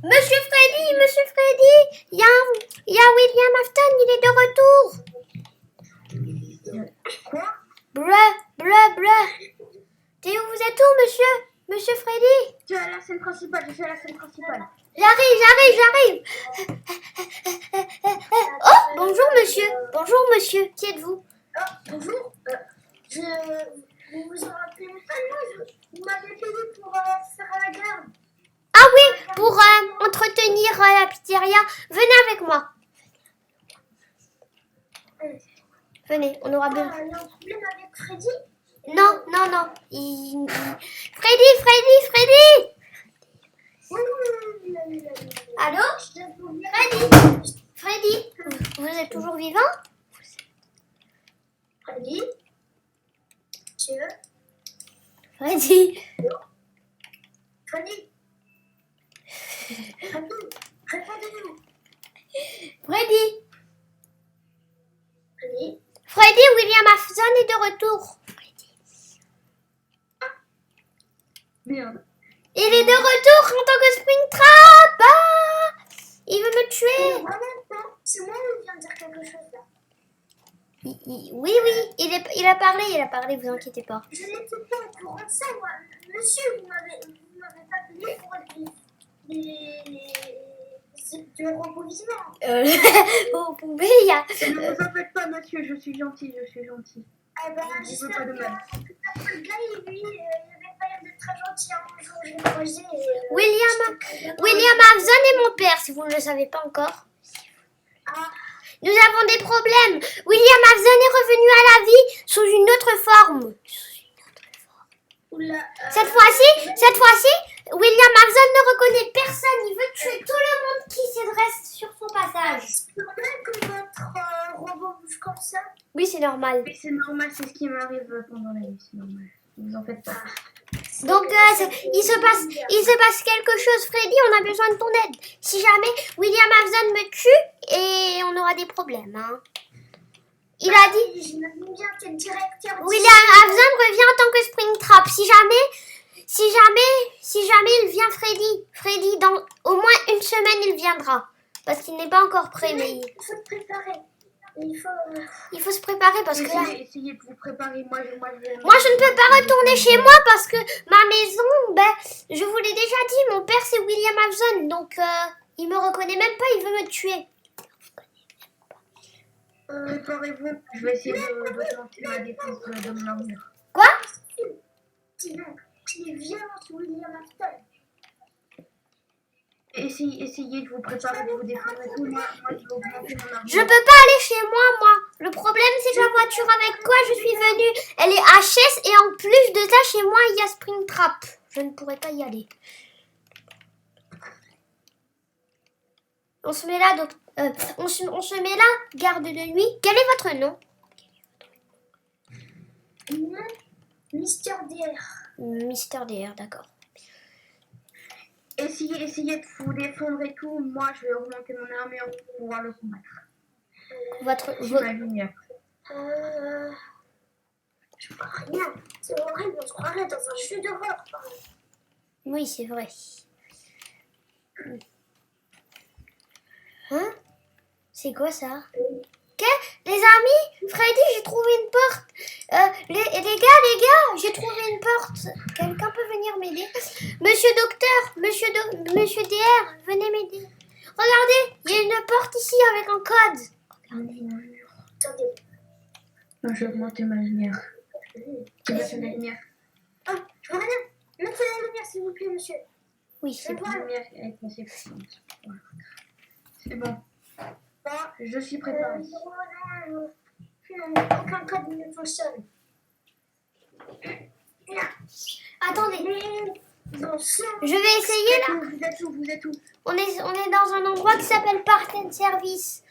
Monsieur Freddy, il y a William Afton, il est de retour. Quoi? Bruh. T'es où? Vous êtes où, Monsieur Freddy? Tu es à la scène principale, je suis à la scène principale. J'arrive. Oh, bonjour, monsieur. Qui êtes-vous? Bonjour. Vous vous en rappelez pas, moi, vous m'avez payé pour faire la garde. Ah oui, pour entretenir la pizzeria. Venez avec moi. Venez, on aura besoin. Il y a un problème avec Freddy? Non. Freddy. Allô? Freddy, vous êtes toujours vivant? Freddy? Monsieur? Freddy. Freddy? Répondez-nous. Freddy, William Afton est de retour. Merde. Il est de retour en tant que Springtrap. Ah, il veut me tuer. C'est moi ou il vient de dire quelque chose là? Oui, il a parlé, vous inquiétez pas. Je n'étais pas au courant de ça, moi. Monsieur, vous m'avez pas payé pour le reprovisionnement. Vous pouvez, il y a... Ne vous en faites pas, monsieur, je suis gentil. Ah ben, j'espère que le gars, lui, il avait pas l'air d'être très gentil. Un jour, je l'ai croisé. William Afton est mon père, si vous ne le savez pas encore. Ah. Nous avons des problèmes. William Afton est revenu à la vie sous une autre forme. Cette fois-ci, William Afton ne reconnaît personne. Il veut tuer tout le monde qui se dresse sur son passage. C'est normal que votre robot bouge comme ça? Oui, c'est normal. Oui, c'est normal, c'est ce qui m'arrive pendant la nuit, c'est normal. Ne vous en faites pas. Donc, il se passe quelque chose, Freddy, on a besoin de ton aide. Si jamais William Afton me tue, et on aura des problèmes, hein. Il a dit... J'imagine bien que le directeur... William Afton revient en tant que Springtrap. Si jamais il vient Freddy, dans au moins une semaine, il viendra. Parce qu'il n'est pas encore prêt, mais... Il faut se préparer. Il faut se préparer parce que là... Essayez de vous préparer. Moi, je ne peux pas retourner chez moi parce que ma maison, je vous l'ai déjà dit, mon père c'est William Afton. Donc, il me reconnaît même pas, il veut me tuer. Préparez-vous, je vais essayer de tenter la défense de mon armure. Quoi? Tu es violent sur William Afton. Essayez de vous préparer, de vous défendre et tout. Moi, je vais augmenter mon armure. Je peux pas aller chez moi. Le problème, c'est que la voiture avec quoi je suis venue, elle est HS et en plus de ça, chez moi, il y a Springtrap. Je ne pourrais pas y aller. On se met là, on se met là, garde de nuit. Quel est votre nom? Mister DR. Mister DR, d'accord. Essayez de vous défendre et tout. Moi, je vais augmenter mon armure pour pouvoir le combattre. Ma lumière. Je vois rien. C'est horrible, on se croirait dans un jeu d'horreur. Oui, c'est vrai. Hein? C'est quoi ça? Les amis, Freddy, j'ai trouvé une porte. Les gars, j'ai trouvé une porte. Quelqu'un peut venir m'aider? Monsieur Docteur, Monsieur DR, venez m'aider. Regardez, il y a une porte ici avec un code. Attendez. Non, je vais augmenter ma lumière. Tu veux la lumière? Ah, je vois rien. Mettez la lumière, s'il vous plaît, monsieur. Oui, c'est bon. La lumière est assez puissante. C'est bon. Je suis préparée. Aucun code ne fonctionne. Attendez. Je vais essayer là. Vous êtes où? On est dans un endroit qui s'appelle Park and Service.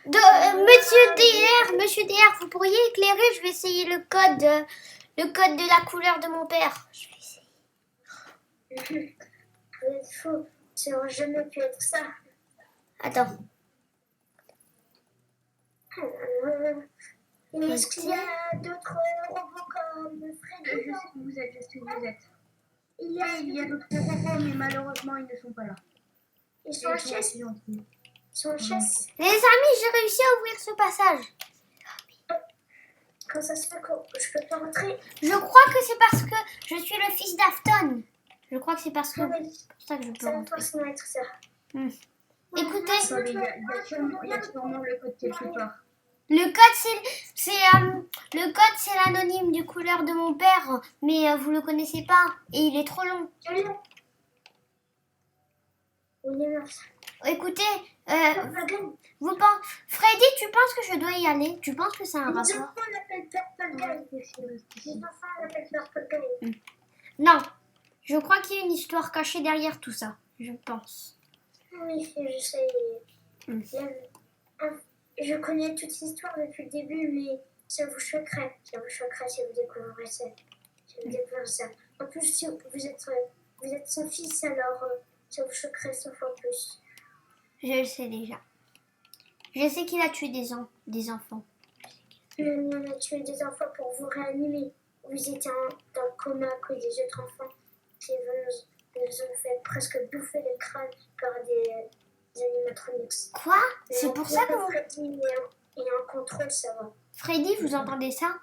Monsieur DR, vous pourriez éclairer? Je vais essayer le code de la couleur de mon père. Je vais essayer. Vous êtes fou. Ça aurait jamais pu être ça. Attends. Est-ce qu'il y a d'autres robots comme Freddy? Je sais où vous êtes. Il y a d'autres robots, mais malheureusement, ils ne sont pas là. Ils sont en chaise. assez gentils. Ils sont en chaise. Les amis, j'ai réussi à ouvrir ce passage. Quand ça se fait que je peux pas rentrer? Je crois que c'est parce que je suis le fils d'Afton. Je crois que c'est parce que pour ça que je peux Ça va rentrer. forcément être ça. Écoutez, Attendez, il y a sûrement le code quelque part. le code c'est l'anonyme du couleur de mon père, mais vous le connaissez pas et il est trop long. Je l'ai. Williams. Écoutez, Purple vous pensez, Freddy, tu penses que je dois y aller? Tu penses que c'est un Les rapport? enfants l'appellent Purple Guy. Les enfants l'appellent Purple Guy. Non, je crois qu'il y a une histoire cachée derrière tout ça. Je pense. Oui, je sais. Je connais toute l'histoire depuis le début, mais ça vous choquerait. Ça vous choquerait si vous découvrirez ça. Si vous découvrez ça. En plus, si vous êtes son fils, alors ça vous choquerait 100 fois plus. Je le sais déjà. Je sais qu'il a tué des enfants. Il a tué des enfants pour vous réanimer. Vous étiez dans le coma à cause des autres enfants qui nous ont fait presque bouffer le crâne par des animatronics. Quoi? C'est pour ça que vous... Freddy est en contrôle, ça va. Freddy, vous entendez ça?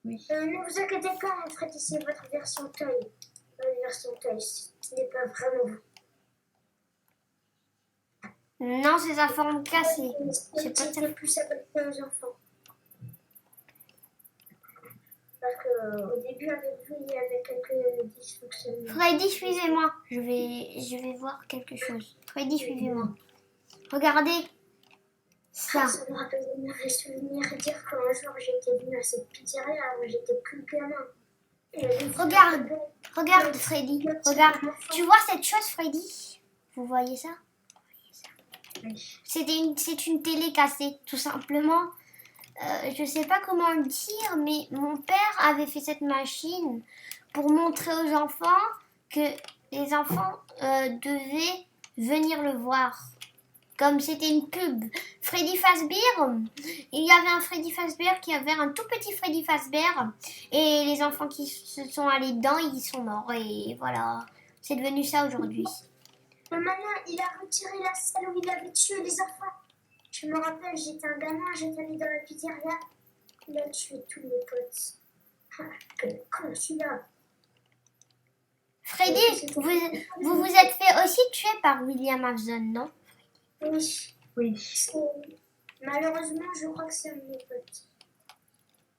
Oui. Ne vous inquiétez pas, Freddy, c'est votre version toy. Votre version toy, ce n'est pas vraiment vous. Non, c'est sa forme cassée. C'est pas ça. C'était plus adapté aux enfants. Parce qu'au début, avec vous, il y avait quelques dysfonctionnements. Freddy, suivez-moi. Je vais voir quelque chose. Freddy, suivez-moi. Regardez ça. Ça me rappelle de mes souvenirs dire qu'un jour j'étais venue à cette pizzeria où j'étais plus gamin. Regarde Freddy. Regarde. Tu vois cette chose, Freddy? Vous voyez ça? Oui. C'est une télé cassée, tout simplement. Je sais pas comment le dire, mais mon père avait fait cette machine pour montrer aux enfants que les enfants devaient venir le voir. Comme c'était une pub. Freddy Fazbear, il y avait un Freddy Fazbear qui avait un tout petit Freddy Fazbear. Et les enfants qui se sont allés dedans, ils sont morts. Et voilà, c'est devenu ça aujourd'hui. Le malin, il a retiré la salle où il avait tué les enfants. Je me rappelle, j'étais un gamin, j'étais allée dans la pizzeria. Il a tué tous mes potes. Ah, quel con celui-là. Freddy, vous vous êtes fait aussi tuer par William Afton, non? Oui. Oui. Malheureusement, je crois que c'est un de mes potes.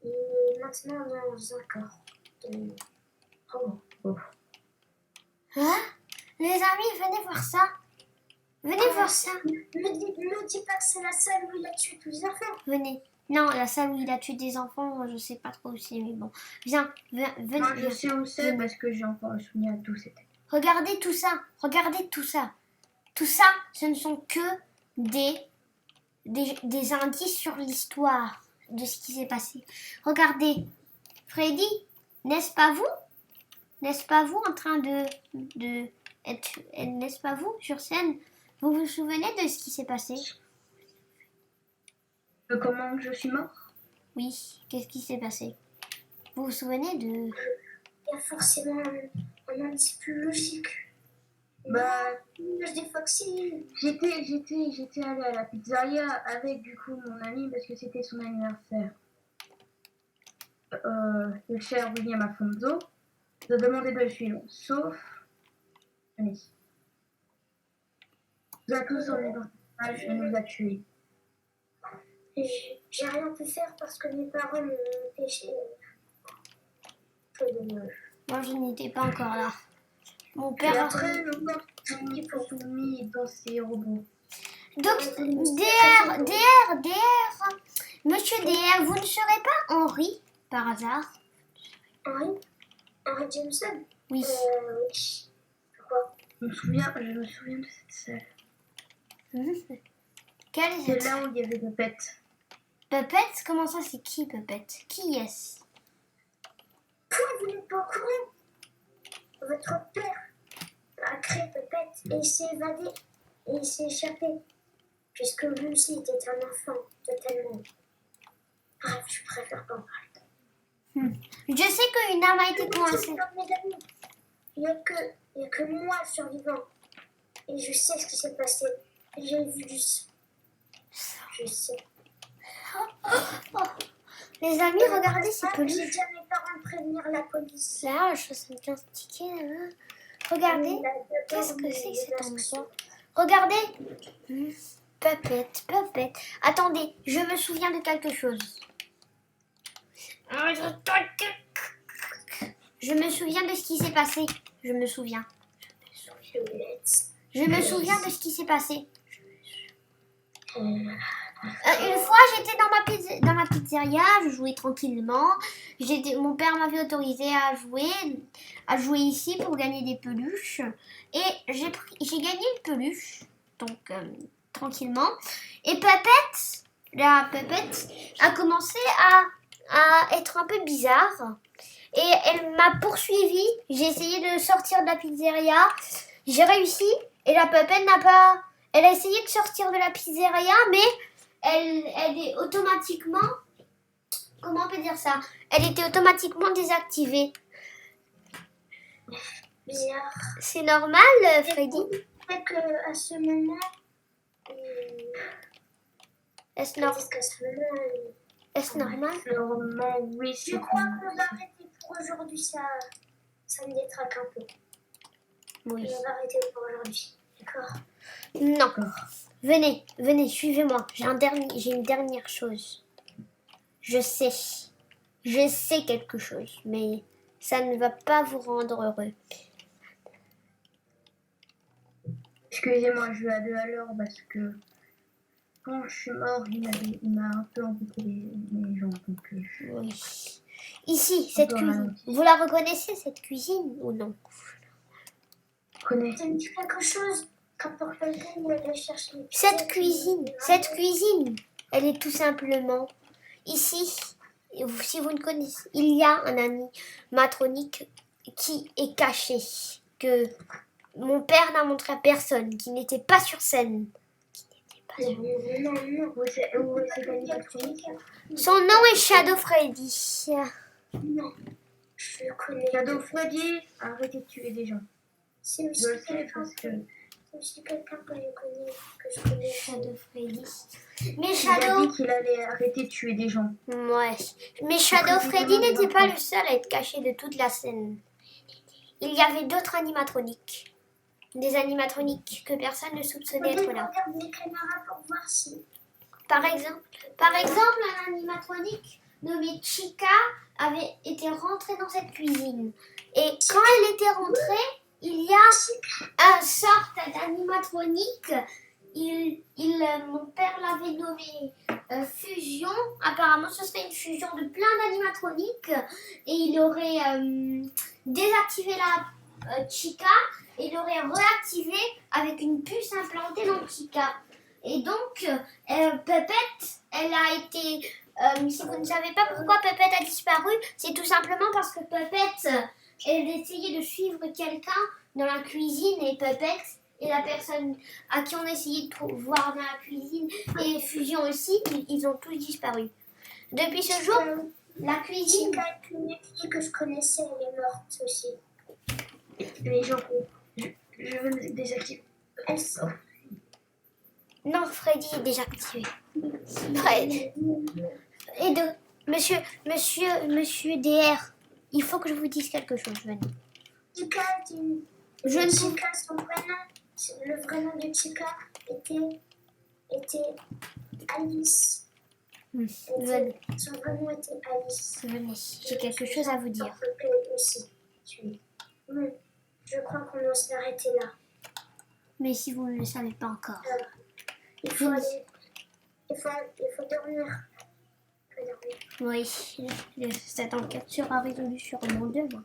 Il est maintenant dans un corps. Oh. Hein? Les amis, venez voir ça. Venez voir ça. Me dis pas que c'est la salle où il a tué tous les enfants. Venez. Non, la salle où il a tué des enfants, je sais pas trop où c'est, mais bon. Venez. Moi, je sais où c'est parce que j'ai encore un souvenir de tout. C'était. Regardez tout ça. Regardez tout ça. Tout ça, ce ne sont que des indices sur l'histoire de ce qui s'est passé. Regardez. Freddy, n'est-ce pas vous? N'est-ce pas vous en train de être... N'est-ce pas vous sur scène? Vous vous souvenez de ce qui s'est passé? Comment je suis mort? Oui, qu'est-ce qui s'est passé? Vous vous souvenez de... Il y a forcément un indice plus logique. Bah, Je dis Foxy. j'étais allée à la pizzeria avec du coup mon ami parce que c'était son anniversaire. Le cher William Afonso nous a demandé de le suivre, sauf Annie. Nous a tous emmenés dans le village et nous a tués. J'ai rien pu faire parce que mes parents m'ont empêché. C'est dommage. Moi, je n'étais pas encore là. Mon Et père... après, le corps sont mis dans ces robots. Donc, DR, Monsieur DR, vous ne serez pas Henri, par hasard? Henry Jameson. Oui. Oui. Pourquoi? Je me souviens de cette salle. Quelle est C'est cette... là où il y avait des bêtes. Puppet? Comment ça, c'est qui, Puppet? Qui est-ce? Pourquoi vous n'êtes pas au courant? Votre père a créé Puppet et il s'est évadé et il s'est échappé. Puisque lui aussi était un enfant, totalement. Bref, je préfère pas en parler. Je sais qu'une arme a été coincée. Mes amis, il n'y a que moi survivant. Et je sais ce qui s'est passé. J'ai vu du sang. Je sais. Oh. Les amis, regardez ces J'ai peluches. dit à mes parents de prévenir la police. Là, je suis bien stické. Hein. Regardez. Qu'est-ce que c'est que cet endroit? Regardez. Puppet. Attendez, je me souviens de quelque chose. Je me souviens de ce qui s'est passé. Je me souviens de ce qui s'est passé. Une fois, j'étais dans ma pizzeria, je jouais tranquillement. Mon père m'avait autorisé à jouer ici pour gagner des peluches. Et j'ai gagné une peluche, donc tranquillement. Et la Puppet a commencé à être un peu bizarre. Et elle m'a poursuivi. J'ai essayé de sortir de la pizzeria. J'ai réussi. Et la Puppet Elle a essayé de sortir de la pizzeria, mais elle est automatiquement... Comment on peut dire ça? Elle était automatiquement désactivée. Bizarre. C'est normal, Freddy? Peut-être qu'à ce moment... Est-ce normal? Normalement, oui, Je crois qu'on va arrêter pour aujourd'hui. Ça me détraque un peu. Oui. On va arrêter pour aujourd'hui. D'accord? Non. Venez, suivez-moi. J'ai une dernière chose. Je sais quelque chose, mais ça ne va pas vous rendre heureux. Excusez-moi, je vais aller à l'heure parce que quand je suis mort, il m'a un peu embêté les jambes. Donc, Oui. Ici, cette cuisine. Vous la reconnaissez, cette cuisine, ou non? je connais. Ça me dit quelque chose. Quand pour quelqu'un, il allait chercher les Cette cuisine, elle est tout simplement ici. Si vous ne connaissez, il y a un animatronique qui est caché, que mon père n'a montré à personne, qui n'était pas sur scène. Non. C'est l'animatronique. Son nom est Shadow Freddy. Non. Je le connais. Shadow Freddy, arrêtez de tuer des gens. C'est aussi Je le sais quelqu'un parce que... c'est aussi quelqu'un que je connais. Shadow Freddy. Mais Il a Shadow... dit qu'il allait arrêter de tuer des gens. Ouais. Mais Shadow Freddy n'était pas le seul à être caché de toute la scène. Il y avait d'autres animatroniques. Des animatroniques que personne ne soupçonnait être là. Regarde les caméras pour voir si... Par exemple, un animatronique nommé Chica avait été rentré dans cette cuisine. Et quand elle était rentrée, il y a une sorte d'animatronique. Mon père l'avait nommé Fusion. Apparemment, ce serait une fusion de plein d'animatroniques. Et il aurait désactivé la Chica et l'aurait réactivé avec une puce implantée dans Chica. Et donc, Puppet, elle a été... si vous ne savez pas pourquoi Puppet a disparu, c'est tout simplement parce que Puppet, elle essayait de suivre quelqu'un dans la cuisine et Puppet et la personne à qui on essayait de voir dans la cuisine et Fusion aussi, ils ont tous disparu. Depuis ce jour, la cuisine... Chica est une fille que je connaissais, elle est morte aussi. Les gens, je veux me désactiver. Elle sort. Non, Freddy est déjà activé. Fred. Et Monsieur DR, il faut que je vous dise quelque chose, venez. Chica est une... Chica, son prénom, le vrai nom de Chica était Alice. Venez. Son vrai nom était Alice. Venez, j'ai quelque chose à vous dire. Aussi. Je crois qu'on doit s'arrêter là. Mais si vous ne le savez pas encore. Il faut aller. Il faut dormir. Oui, cette enquête sera résolue sûrement demain.